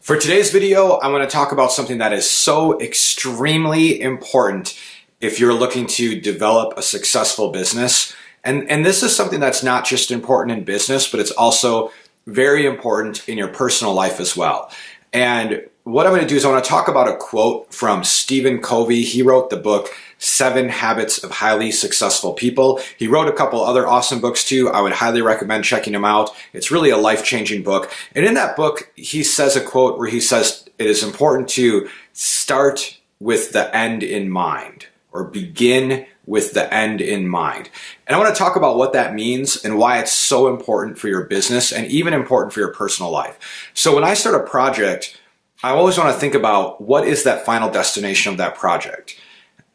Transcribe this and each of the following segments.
For today's video, I want to talk about something that is so extremely important if you're looking to develop a successful business. And this is something that's not just important in business, but it's also very important in your personal life as well. And what I'm going to do is I want to talk about a quote from Stephen Covey. He wrote the book, 7 Habits of Highly Successful People. He wrote a couple other awesome books too. I would highly recommend checking him out. It's really a life-changing book. And in that book, he says a quote where he says, it is important to start with the end in mind, or begin with the end in mind. And I want to talk about what that means and why it's so important for your business and even important for your personal life. So when I start a project, I always want to think about what is that final destination of that project.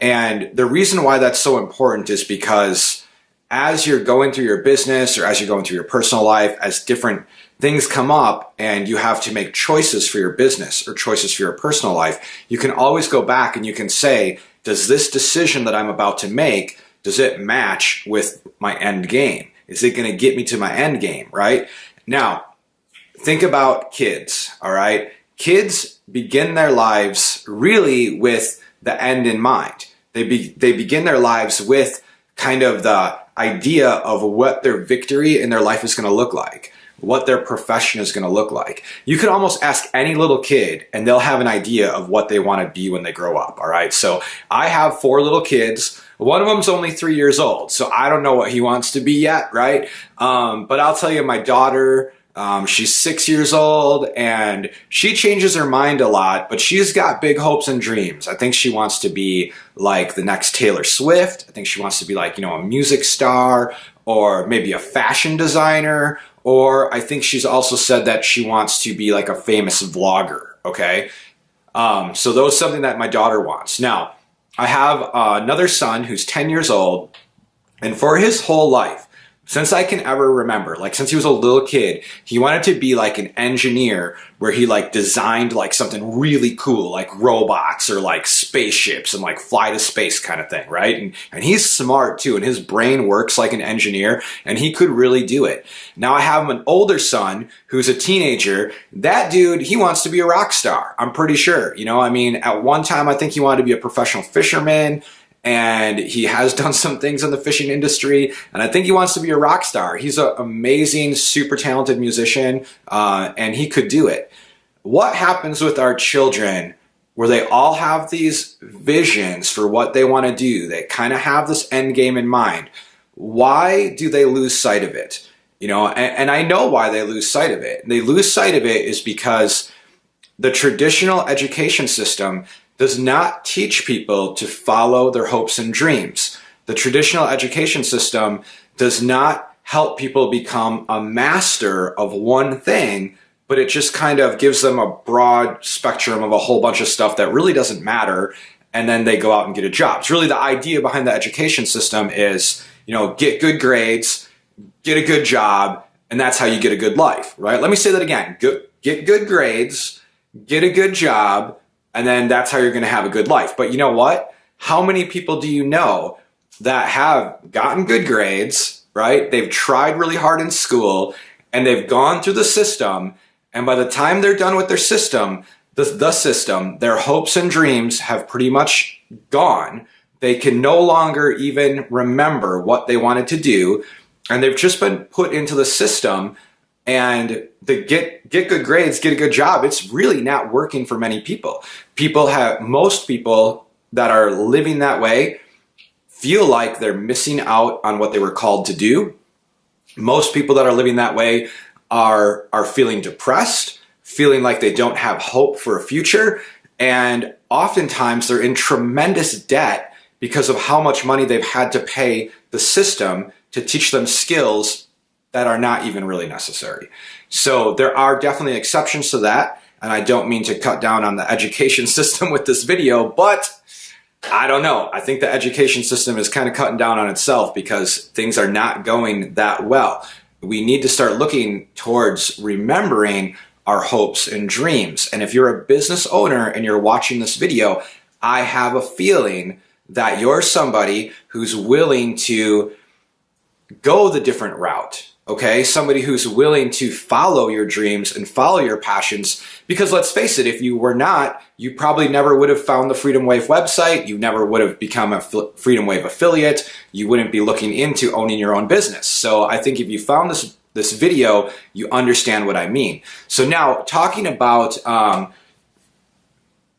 And the reason why that's so important is because as you're going through your business or as you're going through your personal life, as different things come up and you have to make choices for your business or choices for your personal life, you can always go back and you can say, does this decision that I'm about to make, does it match with my end game? Is it going to get me to my end game, right? Now, think about kids, all right? Kids begin their lives really with the end in mind. They begin their lives with kind of the idea of what their victory in their life is going to look like, what their profession is going to look like. You could almost ask any little kid and they'll have an idea of what they want to be when they grow up, all right? So I have 4 little kids. One of them's only 3 years old, so I don't know what he wants to be yet, right? But I'll tell you, my daughter, she's 6 years old and she changes her mind a lot, but she's got big hopes and dreams. I think she wants to be like the next Taylor Swift. I think she wants to be like, a music star or maybe a fashion designer. Or I think she's also said that she wants to be like a famous vlogger. Okay. So those are something that my daughter wants. Now I have another son who's 10 years old, and for his whole life, since I can ever remember, like since he was a little kid, he wanted to be like an engineer where he like designed like something really cool, like robots or like spaceships and like fly to space kind of thing, right? And he's smart too, and his brain works like an engineer, and he could really do it. Now I have an older son who's a teenager. That dude, he wants to be a rock star, I'm pretty sure. At one time I think he wanted to be a professional fisherman, and he has done some things in the fishing industry, and I think he wants to be a rock star. He's an amazing, super talented musician, and he could do it. What happens with our children where they all have these visions for what they want to do? They kind of have this end game in mind. Why do they lose sight of it? And I know why they lose sight of it. They lose sight of it is because the traditional education system does not teach people to follow their hopes and dreams. The traditional education system does not help people become a master of one thing, but it just kind of gives them a broad spectrum of a whole bunch of stuff that really doesn't matter, and then they go out and get a job. It's really the idea behind the education system is, get good grades, get a good job, and that's how you get a good life, right? Let me say that again. Get good grades, get a good job, and then that's how you're going to have a good life. But you know what? How many people do you know that have gotten good grades, right? They've tried really hard in school and they've gone through the system. And by the time they're done with their system, the system, their hopes and dreams have pretty much gone. They can no longer even remember what they wanted to do. And they've just been put into the system, and the get good grades, get a good job, it's really not working for many people. Most people that are living that way feel like they're missing out on what they were called to do. Most people that are living that way are feeling depressed, feeling like they don't have hope for a future, and oftentimes they're in tremendous debt because of how much money they've had to pay the system to teach them skills that are not even really necessary. So there are definitely exceptions to that, and I don't mean to cut down on the education system with this video, but I don't know. I think the education system is kind of cutting down on itself because things are not going that well. We need to start looking towards remembering our hopes and dreams. And if you're a business owner and you're watching this video, I have a feeling that you're somebody who's willing to go the different route. okay? Somebody who's willing to follow your dreams and follow your passions. Because let's face it, if you were not, you probably never would have found the Freedom Wave website. You never would have become a Freedom Wave affiliate. You wouldn't be looking into owning your own business. So I think if you found this video, you understand what I mean. So now talking about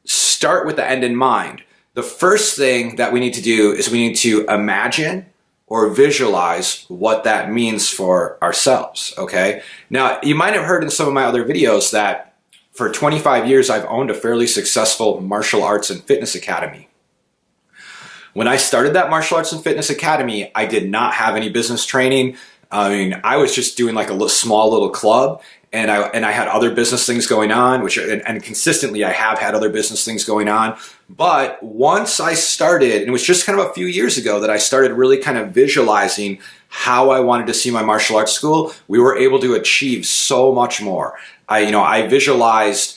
start with the end in mind. The first thing that we need to do is we need to imagine or visualize what that means for ourselves, okay? Now, you might have heard in some of my other videos that for 25 years, I've owned a fairly successful martial arts and fitness academy. When I started that martial arts and fitness academy, I did not have any business training. I mean, I was just doing like a small little club, and I had other business things going on, and consistently I have had other business things going on. But once I started, and it was just kind of a few years ago that I started really kind of visualizing how I wanted to see my martial arts school, we were able to achieve so much more. I visualized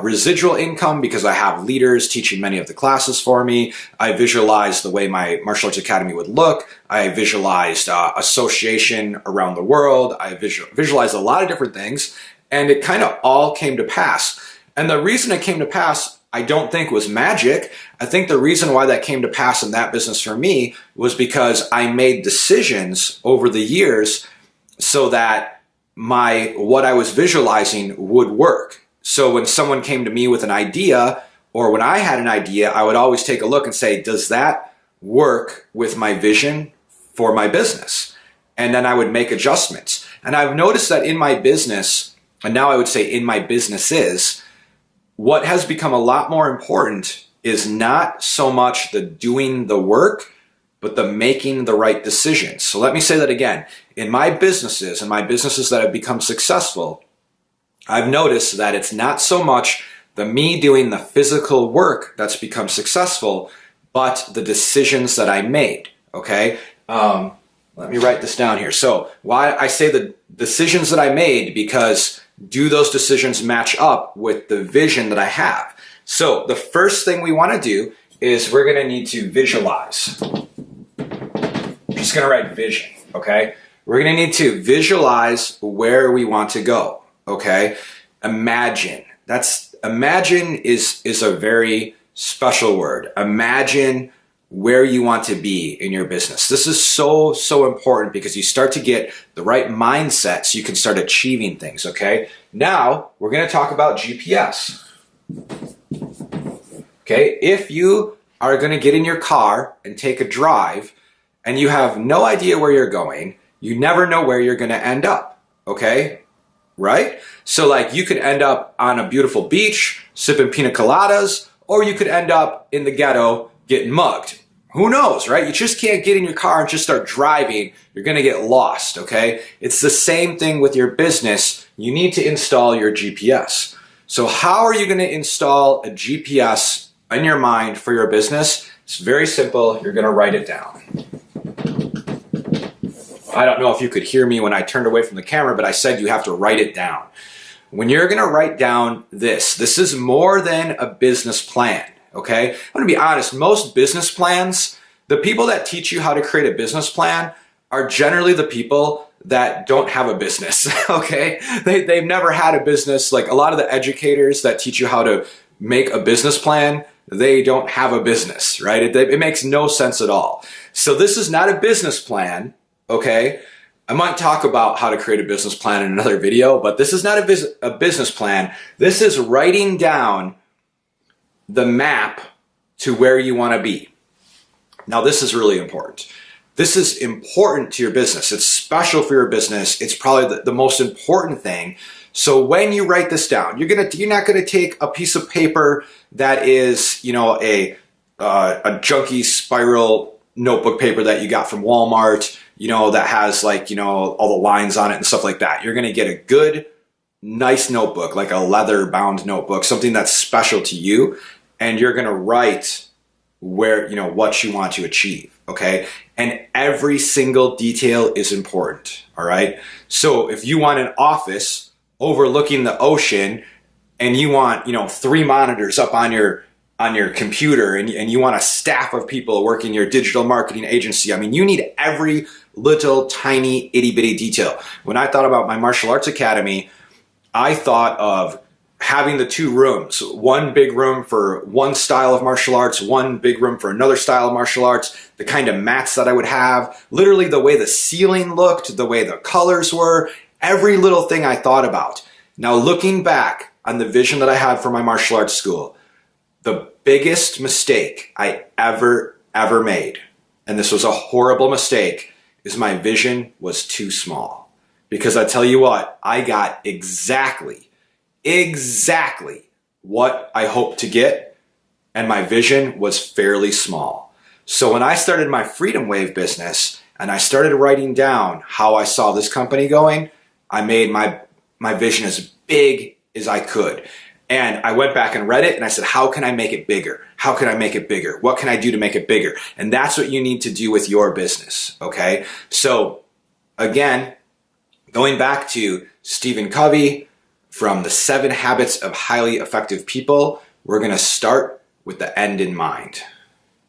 residual income because I have leaders teaching many of the classes for me. I visualized the way my martial arts academy would look. I visualized association around the world. I visualized a lot of different things, and it kind of all came to pass. And the reason it came to pass, I don't think was magic. I think the reason why that came to pass in that business for me was because I made decisions over the years so that what I was visualizing would work. So when someone came to me with an idea, or when I had an idea, I would always take a look and say, does that work with my vision for my business? And then I would make adjustments. And I've noticed that in my business, and now I would say in my businesses, what has become a lot more important is not so much the doing the work, but the making the right decisions. So let me say that again. In my businesses, and my businesses that have become successful, I've noticed that it's not so much me doing the physical work that's become successful, but the decisions that I made, okay? Let me write this down here. So why I say the decisions that I made, because do those decisions match up with the vision that I have? So the first thing we want to do is we're going to need to visualize. I'm just going to write vision, okay? We're going to need to visualize where we want to go. Okay, imagine. Imagine is a very special word. Imagine where you want to be in your business. This is so important because you start to get the right mindset so you can start achieving things, okay? Now, we're going to talk about GPS. Okay, if you are going to get in your car and take a drive and you have no idea where you're going, you never know where you're going to end up, okay? Right? So like you could end up on a beautiful beach sipping pina coladas, or you could end up in the ghetto getting mugged. Who knows, right? You just can't get in your car and just start driving. You're going to get lost, okay? It's the same thing with your business. You need to install your GPS. So how are you going to install a GPS in your mind for your business? It's very simple. You're going to write it down. I don't know if you could hear me when I turned away from the camera, but I said you have to write it down. When you're going to write down this is more than a business plan, okay? I'm going to be honest, most business plans, the people that teach you how to create a business plan are generally the people that don't have a business, okay? They've never had a business. Like a lot of the educators that teach you how to make a business plan, they don't have a business, right? It makes no sense at all. So this is not a business plan. Okay, I might talk about how to create a business plan in another video, but this is not a business plan. This is writing down the map to where you want to be. Now, this is really important. This is important to your business. It's special for your business. It's probably the most important thing. So when you write this down, you're not going to take a piece of paper that is, a junky spiral notebook paper that you got from Walmart, that has all the lines on it and stuff like that. You're going to get a good, nice notebook, like a leather bound notebook, something that's special to you. And you're going to write what you want to achieve. Okay. And every single detail is important. All right. So if you want an office overlooking the ocean and you want, 3 monitors up on on your computer and you want a staff of people working your digital marketing agency. I mean, you need every little tiny itty bitty detail. When I thought about my martial arts academy, I thought of having the 2 rooms, one big room for one style of martial arts, one big room for another style of martial arts, the kind of mats that I would have, literally the way the ceiling looked, the way the colors were, every little thing I thought about. Now, looking back on the vision that I had for my martial arts school, the biggest mistake I ever made, and this was a horrible mistake, is my vision was too small. Because I tell you what, I got exactly what I hoped to get, and my vision was fairly small. So when I started my Freedom Wave business and I started writing down how I saw this company going, I made my vision as big as I could. And I went back and read it and I said, how can I make it bigger? How can I make it bigger? What can I do to make it bigger? And that's what you need to do with your business, okay? So again, going back to Stephen Covey from the 7 Habits of Highly Effective People, we're gonna start with the end in mind.